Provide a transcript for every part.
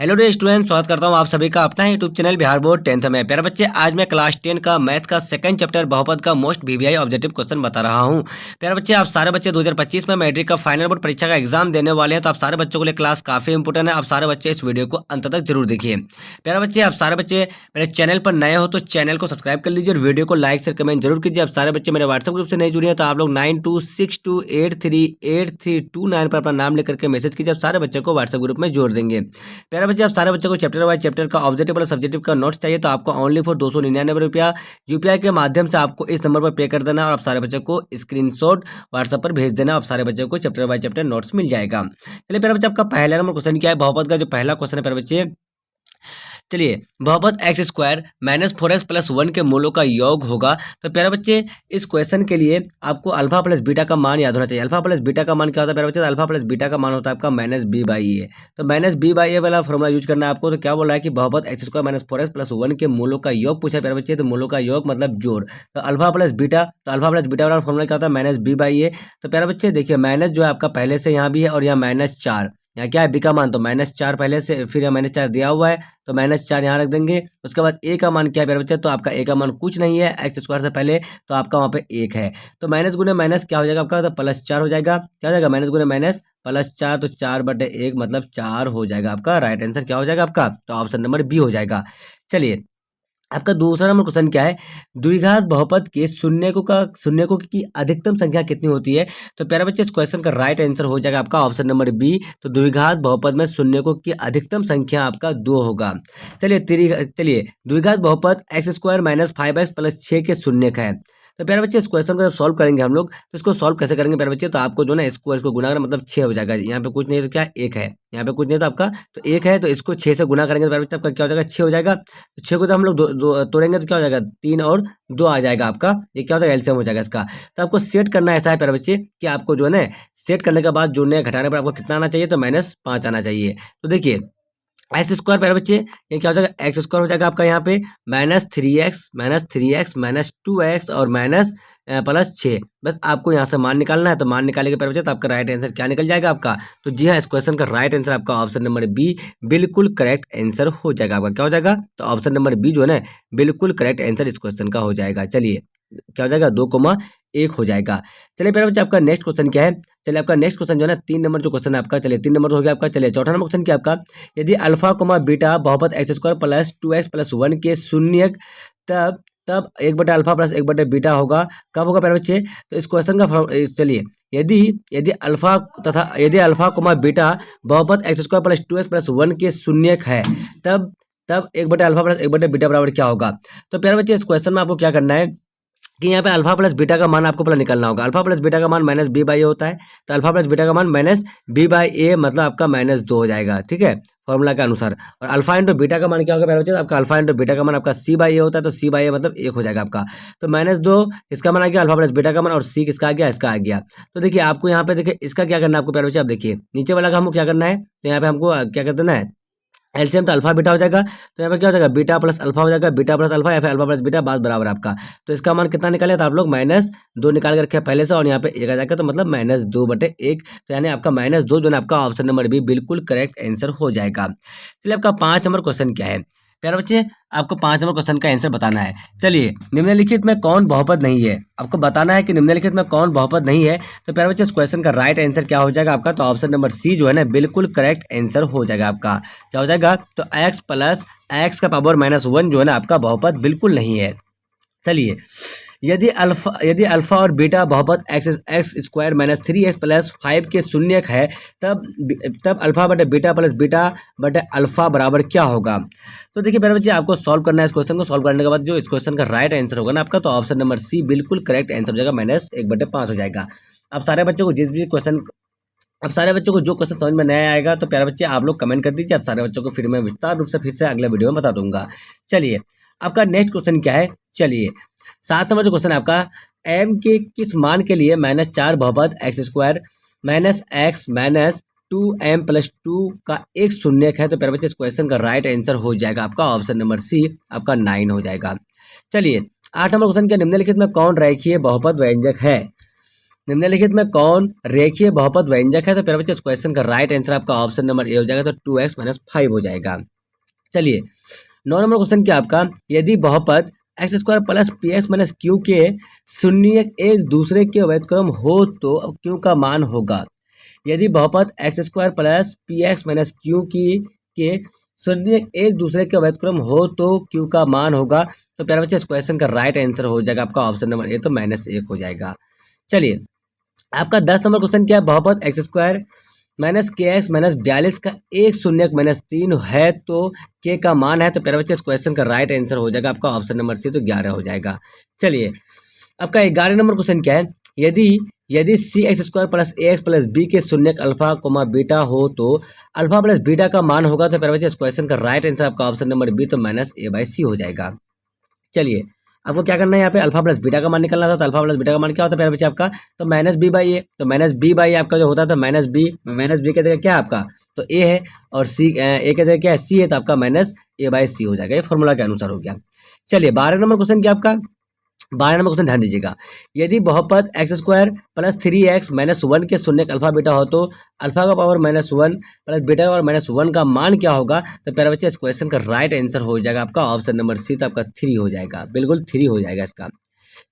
Hello day student, स्वागत करता हूं आप सभी का अपना YouTube channel Bihar board 10th में। प्यारे बच्चे, आज मैं क्लास 10 का मैथ का सेकंड चैप्टर बहुपद का मोस्ट वीवीआई ऑब्जेक्टिव क्वेश्चन बता रहा हूं। प्यारे बच्चे, आप सारे बच्चे 2025 में मैट्रिक का फाइनल बोर्ड परीक्षा का एग्जाम देने वाले हैं, तो आप सारे बच्चों के लिए क्लास काफी इंपोर्टेंट है। आप सारे बच्चे इस वीडियो को अंत तक जरूर देखिए। प्यारे बच्चे, आप सारे बच्चे मेरे चैनल पर नए हो तो चैनल को सब्सक्राइब कर लीजिए और वीडियो को लाइक शेयर कमेंट जरूर कीजिए। आप सारे बच्चे मेरे व्हाट्सएप ग्रुप से नहीं जुड़े हैं तो आप लोग 9262838329 पर अपना नाम लेकर के मैसेज कीजिए। आप सारे बच्चों को व्हाट्सएप ग्रुप में जोड़ देंगे। प्यारे बच्चे, आप सारे बच्चों को चैप्टर वाइज चैप्टर का ऑब्जेक्टिव और सब्जेक्टिव का नोट्स चाहिए तो आपको ओनली फॉर 299 रुपया यूपीआई के माध्यम से आपको इस नंबर पर पे कर देना और आप सारे बच्चों को स्क्रीनशॉट व्हाट्सएप पर भेज देना। आप सारे बच्चों को चैप्टर वाइज चैप्टर नोट्स मिल जाएगा। चलिए प्यारे बच्चे, आपका पहला नंबर क्वेश्चन क्या है? बहुपद का जो पहला क्वेश्चन है प्यारे बच्चे, चलिए, बहुपद x square minus 4x plus 1 के मूलों का योग होगा। तो प्यारे बच्चे, इस क्वेश्चन के लिए आपको अल्फा प्लस बीटा का मान याद होना चाहिए। अल्फा प्लस बीटा का मान क्या होता है प्यारे बच्चे? अल्फा प्लस बीटा का मान होता है आपका माइनस बी बाई ए। तो माइनस बी बाई ए वाला फॉर्मूला यूज करना है आपको। तो क्या बोल रहा है कि बहुपद x square minus 4x plus 1 के मूलों का योग पूछा है प्यारे बच्चे। तो मूलों का योग मतलब जोड़। तो अल्फा प्लस बीटा, तो अल्फा प्लस बीटा वाला फॉर्मूला क्या होता है? माइनस बी बाई ए। तो प्यारे बच्चे देखिए, माइनस जो है आपका पहले से यहाँ भी है और यहाँ -4, यहाँ क्या है बी का मान, तो -4 पहले से, फिर यहाँ -4 दिया हुआ है तो -4 यहाँ रख देंगे। उसके बाद ए का मान क्या है प्यारे बच्चे? तो आपका ए का मान कुछ नहीं है एक्स स्क्वायर से पहले, तो आपका वहाँ पे 1 है। तो माइनस गुने माइनस क्या हो जाएगा आपका? तो +4 हो जाएगा। क्या हो जाएगा? माइनस गुने माइनस +4, तो 4/1 मतलब 4 हो जाएगा आपका। राइट आंसर क्या हो जाएगा आपका? तो ऑप्शन नंबर बी हो जाएगा। चलिए, आपका दूसरा नंबर क्वेश्चन क्या है? द्विघात बहुपद के शून्यकों की अधिकतम संख्या कितनी होती है? तो प्यारे बच्चे, इस क्वेश्चन का राइट आंसर हो जाएगा आपका ऑप्शन नंबर बी। तो द्विघात बहुपद में शून्यकों की अधिकतम संख्या आपका 2 होगा। चलिए द्विघात बहुपद x square minus 5x plus 6 के शून्यक है। तो प्यारे बच्चे, इस क्वेश्चन को जब सॉल्व करेंगे हम लोग, तो इसको सॉल्व कैसे करेंगे प्यारे बच्चे? तो आपको जो ना इसको गुना करना मतलब 6 हो जाएगा। यहाँ पे कुछ नहीं है तो क्या 1 है, यहाँ पे कुछ नहीं है तो आपका तो 1 है, तो इसको 6 से गुना करेंगे तो प्यारे बच्चे आपका क्या हो जाएगा? 6 हो जाएगा। तो 6 को जब हम लोग तोड़ेंगे तो क्या हो जाएगा? 3 और 2 आ जाएगा आपका। ये क्या हो जाएगा? एलसीएम हो जाएगा इसका। तो आपको सेट करना ऐसा है प्यारे बच्चे कि आपको जो है ना, सेट करने के बाद जोड़ने घटाने पर आपको कितना आना चाहिए? तो -5 आना चाहिए। तो देखिए, एक्स स्क्वायर प्यारे बच्चे, ये क्या हो जाएगा? एक्स स्क्वायर हो जाएगा आपका यहाँ पे -3x -2x और +6। बस आपको यहाँ से मान निकालना है। तो मान निकालने के प्यारे बच्चे तो आपका राइट आंसर क्या निकल जाएगा आपका? तो जी हाँ, इस क्वेश्चन का राइट आंसर आपका ऑप्शन नंबर बी बिल्कुल करेक्ट आंसर हो जाएगा आपका। क्या हो जाएगा? तो ऑप्शन नंबर बी जो है ना, बिल्कुल करेक्ट आंसर इस क्वेश्चन का हो जाएगा। चलिए, क्या हो जाएगा? 2,1 हो जाएगा। चलिए प्यारे बच्चे, आपका नेक्स्ट क्वेश्चन क्या है? चलिए, आपका नेक्स्ट क्वेश्चन जो है ना, 3 नंबर जो क्वेश्चन है आपका, चलिए 3 नंबर हो गया आपका। चलिए, चौथा नंबर क्वेश्चन क्या है आपका? यदि अल्फा कोमा बीटा बहुपद x square plus 2x plus 1 के शून्यक, तब तब 1/अल्फा प्लस 1/बीटा होगा। कब होगा प्यारे बच्चे? तो इस क्वेश्चन का चलिए, यदि यदि अल्फा कोमा बीटा बहुपद x square plus 2x plus 1 के शून्यक है, तब 1/अल्फा प्लस 1/बीटा बराबर क्या होगा? तो प्यारे बच्चे, इस क्वेश्चन में आपको क्या करना है कि यहाँ पे अल्फा प्लस बीटा का मान आपको पहले निकालना होगा। अल्फा प्लस बीटा का मान माइनस बी बाई ए होता है। तो अल्फा प्लस बीटा का मान माइनस बी बाई ए मतलब आपका -2 हो जाएगा। ठीक है, फॉर्मूला के अनुसार। और अल्फा इंटू बीटा का मान क्या होगा प्यारे बच्चे? आपका अल्फा इंटू बीटा का मान आपका सी बाई ए होता है। तो सी बाई ए मतलब 1 हो जाएगा आपका। तो -2 इसका मान आ गया, अल्फा प्लस बीटा का मान, और सी किसका आ गया? इसका आ गया। तो देखिए, आपको यहाँ पे देखिए इसका क्या करना है आपको प्यारे बच्चे? आप देखिए नीचे वाला का हमको क्या करना है, तो यहाँ पे हमको क्या कर देना है? एलसीएम तो अल्फा बीटा हो जाएगा। तो यहाँ पे क्या हो जाएगा? बीटा प्लस अल्फा हो जाएगा, बीटा प्लस अल्फा या फिर अल्फा प्लस बीटा, बात बराबर आपका। तो इसका मान कितना निकाले? तो आप लोग -2 निकाल के रखे पहले से और यहाँ पे 1 आ जाएगा, तो मतलब -2/1। तो यानी आपका -2 जो है आपका ऑप्शन नंबर बी बिल्कुल करेक्ट आंसर हो जाएगा। चलिए, आपका 5 नंबर क्वेश्चन क्या है प्यारे बच्चे? आपको 5 नंबर क्वेश्चन का आंसर बताना है। चलिए, निम्नलिखित में कौन बहुपद नहीं है? आपको बताना है कि निम्नलिखित में कौन बहुपद नहीं है। तो प्यारे बच्चे, इस क्वेश्चन का राइट आंसर क्या हो जाएगा आपका? तो ऑप्शन नंबर सी जो है ना, बिल्कुल करेक्ट आंसर हो जाएगा आपका। क्या हो जाएगा? तो x प्लस एक्स का पावर -1 जो है ना आपका बहुपद बिल्कुल नहीं है। चलिए, यदि अल्फा और बीटा बहुपद एक्स स्क्वायर -3x प्लस 5 के शून्यक है, तब अल्फा बटे बीटा प्लस बीटा बटे अल्फा बराबर क्या होगा? तो देखिए प्यारे बच्चे, आपको सॉल्व करना है। इस क्वेश्चन को सॉल्व करने के बाद जो इस क्वेश्चन का राइट आंसर होगा ना आपका, तो ऑप्शन नंबर सी बिल्कुल करेक्ट आंसर हो जाएगा, -1/5 हो जाएगा। अब सारे बच्चों को जो क्वेश्चन समझ में नहीं आएगा तो प्यारे बच्चे आप लोग कमेंट कर दीजिए। आप सारे बच्चों को फिर मैं विस्तार रूप से फिर से अगले वीडियो में बता दूंगा। चलिए, आपका नेक्स्ट क्वेश्चन क्या है? चलिए, 7 नंबर जो क्वेश्चन है आपका, m के किस मान के लिए -4 बहुपद x square -x -2m plus 2 का एक शून्यक है? तो प्यारे बच्चे, इस क्वेश्चन का राइट आंसर हो जाएगा आपका ऑप्शन नंबर सी, आपका 9 हो जाएगा। चलिए, 8 नंबर क्वेश्चन क्या? निम्नलिखित में कौन रेखीय बहुपद व्यंजक है? निम्नलिखित में कौन रेखीय बहुपद व्यंजक है? तो प्यारे बच्चे इस क्वेश्चन का राइट आंसर आपका ऑप्शन नंबर ए हो जाएगा, तो 2x माइनस 5 हो जाएगा। चलिए 9 नंबर क्वेश्चन क्या आपका, यदि बहुपद x square plus P x minus Q के शून्य एक दूसरे के व्युत्क्रम हो तो क्यू का मान होगा। यदि बहुपद x square plus P x minus Q की के शून्य एक दूसरे के व्युत्क्रम हो तो क्यू का मान होगा। तो प्यारे बच्चे इस क्वेश्चन का राइट आंसर हो जाएगा आपका ऑप्शन नंबर ए, तो -1 हो जाएगा। चलिए आपका 10 नंबर क्वेश्चन क्या है, बहुपद एक्स स्क्वायर माइनस के एक्स माइनस 42 का एक शून्य माइनस 3 है तो के का मान है। तो प्यारे बच्चे इस क्वेश्चन का राइट आंसर हो जाएगा आपका ऑप्शन नंबर सी, तो 11 हो जाएगा। चलिए आपका 11 नंबर क्वेश्चन क्या है, यदि यदि सी एक्स स्क्वायर प्लस ए एक्स प्लस बी के शून्य अल्फा कोमा बीटा हो तो अल्फा प्लस बीटा का मान होगा। तो प्यारे बच्चे इस क्वेश्चन का राइट आंसर आपका ऑप्शन नंबर बी, तो -a/c हो जाएगा। चलिए आपको क्या करना है, यहाँ पे अल्फा प्लस बीटा का मान निकलना था। तो अल्फा प्लस बीटा का मान क्या होता है प्यारे बच्चे आपका, तो -b/a। तो -b/a आपका जो होता है, तो -b की जगह क्या है आपका, तो a है, और a की जगह क्या है, c है, तो आपका -a/c हो जाएगा। ये फॉर्मूला के अनुसार हो गया। चलिए 12 नंबर क्वेश्चन क्या आपका, 12 नंबर क्वेश्चन ध्यान दीजिएगा, यदि बहुपद x square plus 3x minus 1 के शून्य अल्फा बीटा हो तो अल्फा का पावर -1 प्लस बीटा का पावर -1 का मान क्या होगा। तो प्यारे बच्चे इस क्वेश्चन का राइट आंसर हो जाएगा आपका ऑप्शन नंबर सी, तो आपका 3 हो जाएगा, बिल्कुल 3 हो जाएगा इसका।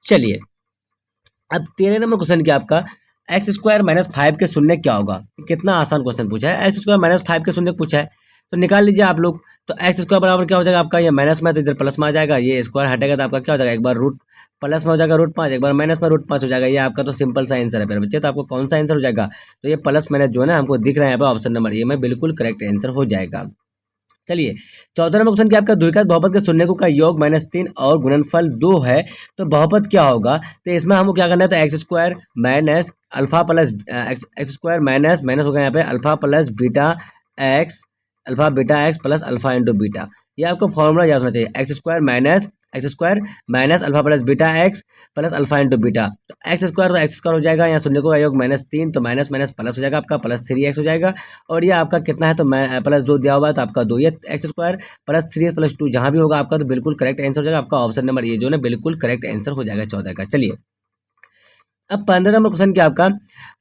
चलिए अब 13 नंबर क्वेश्चन क्या आपका, एक्स स्क्वायर माइनस 5 के शून्य क्या होगा। कितना आसान क्वेश्चन पूछा है, एक्स स्क्वायर माइनस 5 के शून्य पूछा है, तो निकाल लीजिए आप लोग। तो एक्स स्क्वायर बराबर क्या हो जाएगा आपका, ये माइनस में तो इधर प्लस में आ जाएगा, ये स्क्वायर हटेगा तो आपका क्या हो जाएगा, एक बार रूट प्लस में हो जाएगा √5, एक बार माइनस में √5 हो जाएगा। ये आपका तो सिंपल सा आंसर है मेरे बच्चे। तो आपको कौन सा आंसर हो जाएगा, तो ये प्लस माइनस जो है ना हमको दिख रहा है यहाँ पे ऑप्शन नंबर ए में बिल्कुल करेक्ट आंसर हो जाएगा। चलिए 14 नंबर क्वेश्चन क्या आपका, द्विघात बहुपद के शून्य का योग -3 और गुणनफल 2 है तो बहुपद क्या होगा। तो इसमें हमको क्या करना है, तो x square minus alpha plus x square minus minus होगा यहाँ पे alpha plus beta x, alpha beta x plus alpha into beta. ये आपको फॉर्मूला याद होना चाहिए, x square minus alpha plus beta x plus alpha into beta. तो x square तो एक्स स्क्वायर हो जाएगा, यहाँ शून्य का योग -3, तो माइनस माइनस प्लस हो जाएगा आपका +3x हो जाएगा। और ये आपका कितना है, तो +2 दिया हुआ है तो आपका 2, ये x square plus 3x plus 2 जहाँ भी होगा आपका तो बिल्कुल करेक्ट आंसर हो जाएगा। आपका ऑप्शन नंबर ये जो है बिल्कुल करेक्ट आंसर हो जाएगा 14 का। चलिए अब 15 नंबर क्वेश्चन क्या आपका,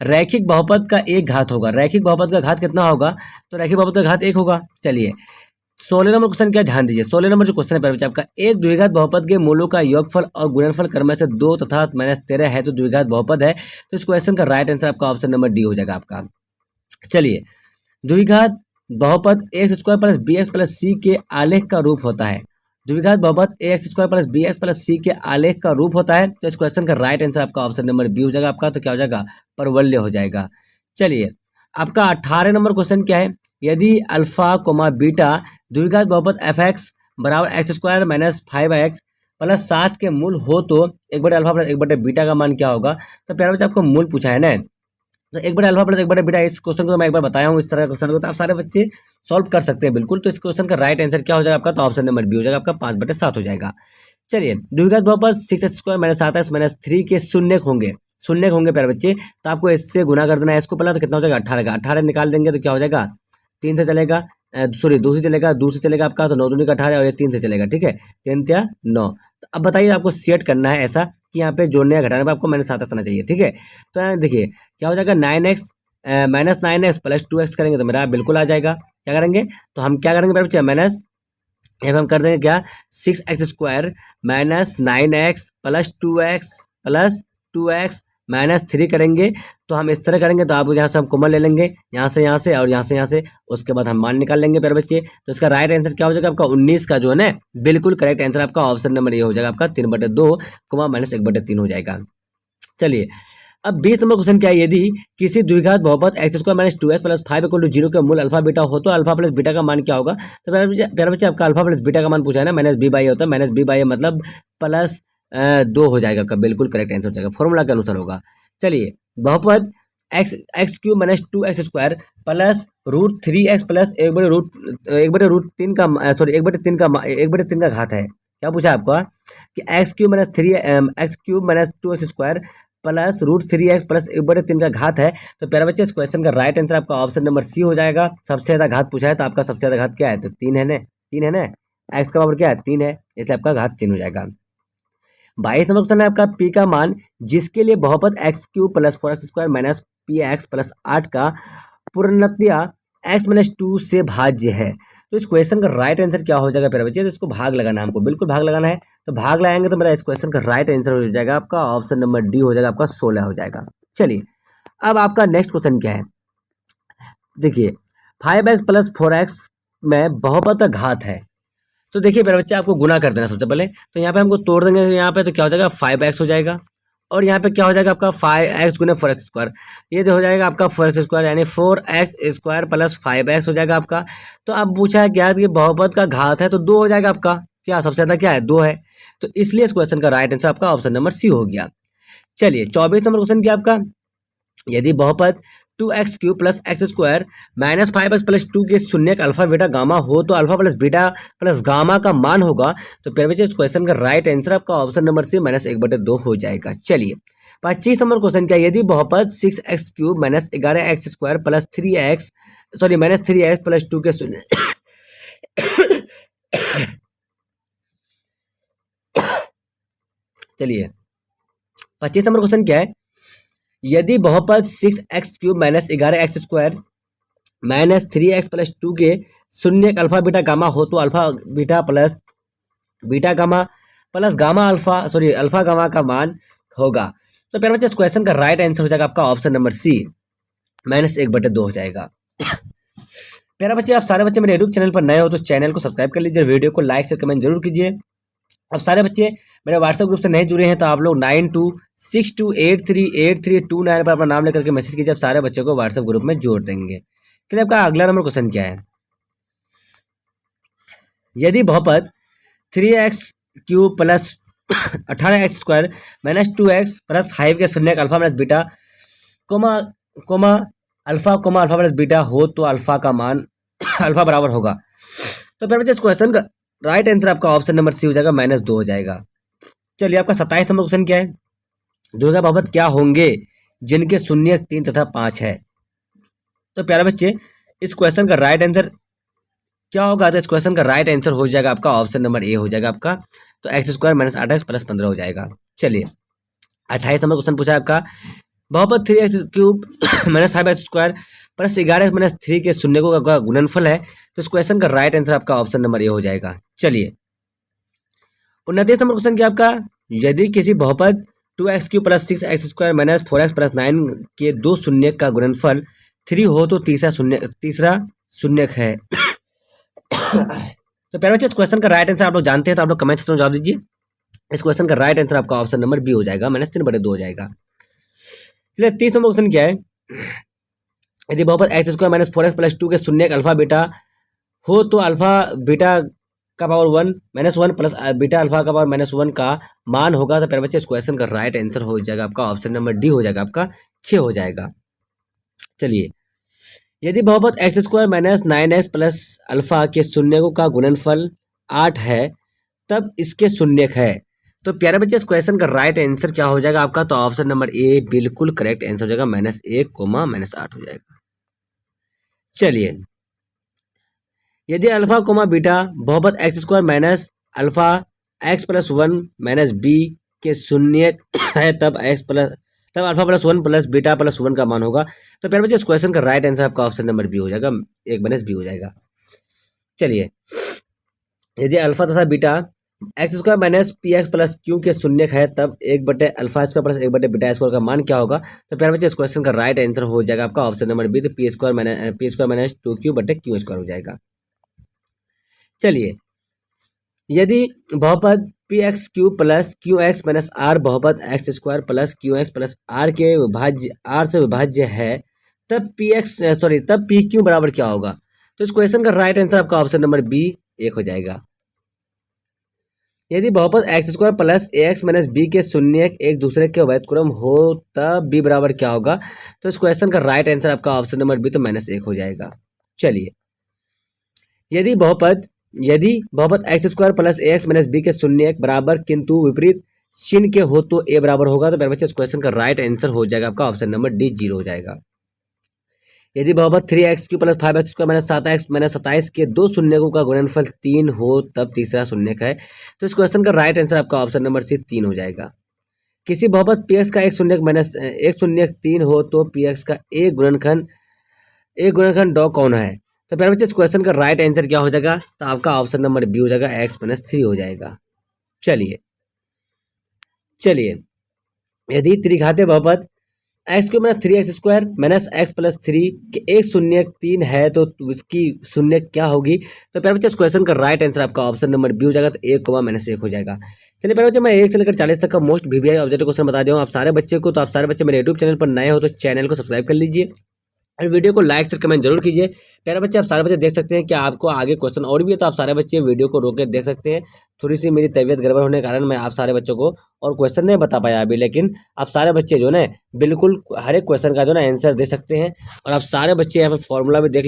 रैखिक बहुपद का एक घात होगा। रैखिक बहुपद का घात कितना होगा, तो रैखिक बहुपद का घात 1 होगा। चलिए 16 नंबर क्वेश्चन क्या, ध्यान दीजिए 16 नंबर जो क्वेश्चन है पहले आपका, एक द्विघात बहुपद के मूलों का योगफल और गुणनफल क्रम से 2 तथा -13 है तो द्विघात बहुपद है। तो इस क्वेश्चन का राइट आंसर आपका ऑप्शन नंबर डी हो जाएगा आपका। चलिए द्विघात बहुपद x square plus b x plus c के आलेख का रूप होता है। द्विघात बहुपद x square plus b x plus c के आलेख का रूप होता है। तो इस क्वेश्चन का राइट आंसर आपका ऑप्शन नंबर बी हो जाएगा आपका, तो क्या हो जाएगा, परवल्य हो जाएगा। चलिए आपका 18 नंबर क्वेश्चन क्या है, यदि अल्फा कोमा बीटा द्विघात बहुपद एफ एक्स बराबर x square minus 5x plus 7 के मूल हो तो 1/अल्फा प्लस 1/बीटा का मान क्या होगा। तो प्यारे बच्चे आपको मूल पूछा है ना, तो 1/अल्फा प्लस 1/बीटा, इस क्वेश्चन को तो मैं एक बार बताया हूँ, इस तरह का क्वेश्चन को तो आप सारे बच्चे सॉल्व कर सकते हैं बिल्कुल। तो इस क्वेश्चन का राइट आंसर क्या हो जाएगा आपका, तो ऑप्शन नंबर बी हो जाएगा आपका, 5/7 हो जाएगा। चलिए द्विघात बहुपद 6x square minus 7x minus 3 के शून्य होंगे प्यारे बच्चे, तो आपको इससे गुना कर देना है इसको पहला, तो कितना हो जाएगा 18 का, 18 निकाल देंगे तो क्या हो जाएगा, 3 से चलेगा, सॉरी 2 से चलेगा, 2 से चलेगा आपका, तो 9 दूनी का 18 और ये 3 से चलेगा, ठीक है, 3 या 9। तो अब बताइए आपको सेट करना है ऐसा कि यहाँ पे जोड़ने या घटाने पर आपको -7x आना चाहिए, ठीक है। तो यहाँ देखिए क्या हो जाएगा, 9x minus 9x plus 2x करेंगे तो मेरा बिल्कुल आ जाएगा। क्या करेंगे, तो हम क्या करेंगे बच्चे, माइनस यहाँ पे हम कर देंगे क्या, 6x square minus 9x plus 2x minus 3 करेंगे। तो हम इस तरह करेंगे, तो आप यहाँ से हम कॉमन ले लेंगे, यहाँ से और यहाँ से, उसके बाद हम मान निकाल लेंगे प्यारे बच्चे। तो इसका राइट आंसर क्या हो जाएगा आपका 19 का जो है ना, बिल्कुल करेक्ट आंसर आपका ऑप्शन नंबर ये हो जाएगा आपका, 3/2 -1/3 हो जाएगा। चलिए अब 20 नंबर क्वेश्चन क्या है, यदि किसी द्विघात बहुपद x square minus 2x plus 5 = 0 के मूल अल्फा बीटा हो तो अल्फा प्लस बीटा का मान क्या होगा। तो प्यारे बच्चे आपका अल्फा प्लस बीटा का मान पूछा है ना, -b/a होता है, -b/a मतलब +2 हो जाएगा आपका, बिल्कुल करेक्ट आंसर हो जाएगा, फॉर्मूला के अनुसार होगा। चलिए बहुपद x³ minus 2x square plus √3x plus 1/√3 का सॉरी 1/3 का घात है। क्या पूछा आपका कि x³ minus 2x square plus √3x plus 1/3 का घात है। तो प्यारे बच्चे इस क्वेश्चन का राइट आंसर आपका ऑप्शन नंबर सी हो जाएगा। सबसे ज़्यादा घात पूछा है तो आपका सबसे ज़्यादा घात क्या है, तो 3 है ना, 3 है ना, एक्स का पावर क्या है 3 है, इसलिए आपका घात 3 हो जाएगा। 22 नंबर क्वेश्चन है आपका पी का मान जिसके लिए बहुपद x cube plus 4x² minus P x plus 8 का पूर्णतया x माइनस 2 से भाज्य है। तो इस क्वेश्चन का राइट आंसर क्या हो जाएगा प्यारे बच्चे? तो इसको भाग लगाना है हमको, बिल्कुल भाग लगाना है। तो भाग लगाएंगे तो मेरा इस क्वेश्चन का राइट आंसर हो जाएगा आपका ऑप्शन नंबर डी हो जाएगा, आपका 16 हो जाएगा। चलिए अब आपका नेक्स्ट क्वेश्चन क्या है, देखिए 5x प्लस 4x में बहुपद का घात है। तो देखिए मेरे बच्चे आपको गुना कर देना सबसे पहले। तो यहाँ पे हमको तोड़ देंगे यहाँ पे, तो क्या हो जाएगा 5x हो जाएगा, और यहाँ पे क्या हो जाएगा आपका 5x गुने 4x²। ये जो हो जाएगा आपका 4x² यानी 4x² प्लस 5x हो जाएगा आपका। तो अब पूछा है क्या कि बहुपद का घात है तो 2 हो जाएगा आपका, क्या सबसे ज़्यादा क्या है 2 है। तो इसलिए इस क्वेश्चन का राइट आंसर आपका ऑप्शन नंबर सी हो गया। चलिए 24 नंबर क्वेश्चन क्या आपका, यदि बहुपद 2x³ plus x² minus 5x plus 2 के शून्य का अल्फा बीटा गामा हो तो alpha plus beta plus gamma का मान होगा। तो फिर बच्चे इस क्वेश्चन का राइट आंसर आपका ऑप्शन नंबर सी -1/2 हो जाएगा। चलिए 25 नंबर क्वेश्चन क्या, यदि बहुपद 6x³ minus 11x² plus 3x minus 3x plus 2 के शून्य चलिए 25 नंबर क्वेश्चन क्या है, यदि बहुपद 6x³ minus 11x² minus 3x plus 2 के शून्य अल्फा बीटा गामा हो तो alpha beta plus beta gamma plus gamma alpha gamma का मान होगा। तो प्यारे बच्चे इस क्वेश्चन का राइट आंसर हो जाएगा आपका ऑप्शन नंबर सी -1/2 हो जाएगा। प्यारे बच्चे आप सारे बच्चे मेरे यूट्यूब चैनल पर नए हो तो चैनल को सब्सक्राइब कर लीजिए, वीडियो को लाइक शेयर कमेंट जरूर कीजिए। अब सारे बच्चे मेरे व्हाट्सएप ग्रुप से नहीं जुड़े हैं तो आप लोग 9262838329 पर अपना नाम लेकर के मैसेज कीजिए, आप सारे बच्चों को व्हाट्सएप ग्रुप में जोड़ देंगे। चलिए आपका अगला नंबर क्वेश्चन क्या है, यदि बहुपद 3x³ plus 18x² minus 2x plus 5 के शून्य alpha minus beta comma alpha plus beta हो तो अल्फा का मान अल्फा बराबर होगा। तो फिर बच्चे इस क्वेश्चन का राइट आंसर आपका ऑप्शन नंबर सी हो जाएगा, -2 हो जाएगा। चलिए आपका 27 नंबर क्वेश्चन क्या है, दुर्गा बहुपद क्या होंगे जिनके शून्य 3 तथा 5 है। तो प्यारे बच्चे इस क्वेश्चन का राइट आंसर क्या होगा, तो इस क्वेश्चन का राइट आंसर हो जाएगा आपका ऑप्शन नंबर ए हो जाएगा आपका, तो x² माइनस 8x प्लस 15 हो जाएगा। चलिए 28 नंबर क्वेश्चन पूछा है आपका, बहुपद 3x³ minus 5x² plus 11x minus 3 के शून्य का गुणनफल है। तो इस क्वेश्चन का राइट आंसर आपका ऑप्शन नंबर ए हो जाएगा। चलिए 29 नंबर क्वेश्चन क्या आपका, यदि किसी बहुपद 2x³ plus 6x² minus 4x plus 9 के दो शून्य का गुणनफल 3 हो तो तीसरा शून्य है। तो पहले इस क्वेश्चन का राइट आंसर आप लोग जानते हैं तो आप लोग कमेंट सेक्शन में जवाब दीजिए। इस क्वेश्चन का राइट आंसर आपका ऑप्शन नंबर बी हो जाएगा, -3/2 हो जाएगा। चलिए 30 नंबर क्वेश्चन क्या है, यदि बहुपद x² माइनस 4x प्लस 2 के शून्य अल्फा बीटा हो तो अल्फा बीटा का पावर 1 -1 प्लस बीटा अल्फा का पावर -1 का मान होगा। तो पहले बच्चे इस क्वेश्चन का राइट आंसर हो जाएगा आपका ऑप्शन नंबर डी हो जाएगा, आपका 6 हो जाएगा। चलिए यदि बहुपद x² minus 9x plus alpha के शून्य का गुणनफल 8 है तब इसके शून्यक है। तो प्यारे बच्चे इस क्वेश्चन का राइट आंसर क्या हो जाएगा आपका, तो ऑप्शन नंबर ए बिल्कुल करेक्ट आंसर हो जाएगा, -1, -8 हो जाएगा। चलिए यदि अल्फा कोमा बीटा बहुपद x² minus alpha x plus 1 minus B के शून्य है तब alpha plus 1 plus beta plus 1 का मान होगा। तो प्यारे बच्चे इस क्वेश्चन का राइट आंसर आपका ऑप्शन नंबर बी हो जाएगा, 1 - बी हो जाएगा। चलिए यदि अल्फा तथा beta x² minus px plus q के शून्य है तब 1/अल्फा² प्लस 1/बीटा² का मान क्या होगा। तो प्यारे बच्चे इस क्वेश्चन का राइट आंसर हो जाएगा आपका ऑप्शन नंबर बी, तो p² माइनस 2q/q² हो जाएगा। चलिए यदि बहुपद px³ plus qx minus r बहुपद x² plus qx plus r के r से विभाज्य है तब तब pq बराबर क्या होगा। तो इस क्वेश्चन का राइट आंसर आपका ऑप्शन नंबर बी 1 हो जाएगा। यदि बहुपद x² plus ax minus b के शून्य एक दूसरे के व्युत्क्रम हो तब b बराबर क्या होगा। तो इस क्वेश्चन का राइट आंसर आपका ऑप्शन नंबर बी, तो -1 हो जाएगा। चलिए यदि बहुपद x² plus ax minus b के शून्य बराबर किंतु विपरीत चिन्ह के हो तो a बराबर होगा। तो मेरे बच्चे इस क्वेश्चन का राइट आंसर हो जाएगा आपका ऑप्शन नंबर डी 0 हो जाएगा। यदि बहुपद 3x³ plus 5x² minus 7x minus 27 के दो शून्यकों का गुणनफल 3 हो तब तीसरा शून्यक है। तो इस क्वेश्चन का राइट आंसर आपका ऑप्शन नंबर सी 3 हो जाएगा। किसी बहुपद px का एक शून्यक माइनस एक शून्यक 3 हो तो px का एक गुणनखंड डॉ कौन है। तो प्यारे बच्चे इस क्वेश्चन का राइट आंसर क्या हो जाएगा, तो आपका ऑप्शन नंबर बी हो जाएगा, x-3 हो जाएगा। चलिए यदि त्रिघातीय बहुपद x³ minus 3x² minus x plus 3 के एक शून्यक 3 है तो उसकी शून्यक क्या होगी। तो प्यारे बच्चे इस क्वेश्चन का राइट आंसर आपका ऑप्शन नंबर बी हो जाएगा, तो 1, -1 हो जाएगा। चलिए प्यारे बच्चे मैं 1 से लेकर 40 तक का मोस्ट VVI ऑब्जेक्टिव क्वेश्चन बता दूँ आप सारे बच्चे को। तो आप सारे बच्चे मेरे यूट्यूब चैनल पर नए हो तो चैनल को सब्सक्राइब कर लीजिए और वीडियो को लाइक शेयर कमेंट जरूर कीजिए। प्यारे बच्चे आप सारे बच्चे देख सकते हैं कि आपको आगे क्वेश्चन और भी है, तो आप सारे बच्चे वीडियो को रोक के देख सकते हैं। थोड़ी सी मेरी तबीयत गड़बड़ होने के कारण मैं आप सारे बच्चों को और क्वेश्चन नहीं बता पाया अभी, लेकिन आप सारे बच्चे जो है बिल्कुल हर एक क्वेश्चन का जो है आंसर दे सकते हैं। और आप सारे बच्चे यहाँ पे फॉर्मूला भी देख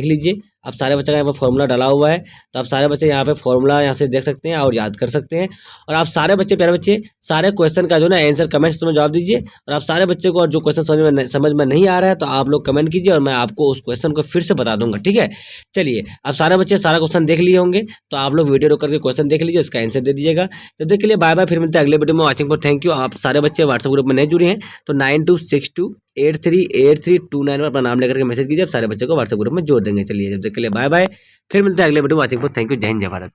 लीजिए। आप सारे बच्चे का यहाँ पे फॉर्मूला डाला हुआ है, तो आप सारे बच्चे यहाँ पे फॉर्मूला यहाँ से देख सकते हैं और याद कर सकते हैं। और आप सारे बच्चे प्यारे बच्चे सारे क्वेश्चन का जो है आंसर कमेंट्स में जवाब दीजिए। और आप सारे बच्चे को और जो क्वेश्चन समझ में नहीं आ रहा है तो आप लोग कमेंट कीजिए और मैं आपको उस क्वेश्चन को फिर से बता दूंगा, ठीक है। चलिए आप सारे बच्चे सारा क्वेश्चन देख लिए होंगे, तो आप लोग वीडियो रोक करके क्वेश्चन देख लीजिए, उसका आंसर दे दीजिएगा। तब तक के लिए बाय बाय, फिर मिलते हैं अगले वीडियो में। Watching for thank you. आप सारे बच्चे व्हाट्सएप ग्रुप में नहीं जुड़े हैं तो 9262838329 में अपना नाम लेकर के मैसेज कीजिए, आप सारे बच्चे को व्हाट्सएप ग्रुप में जोड़ देंगे। चलिए जब तक के लिए बाय बाय, फिर मिलते हैं अगले वीडियो में। Watching for thank you. जय हिंद जय भारत।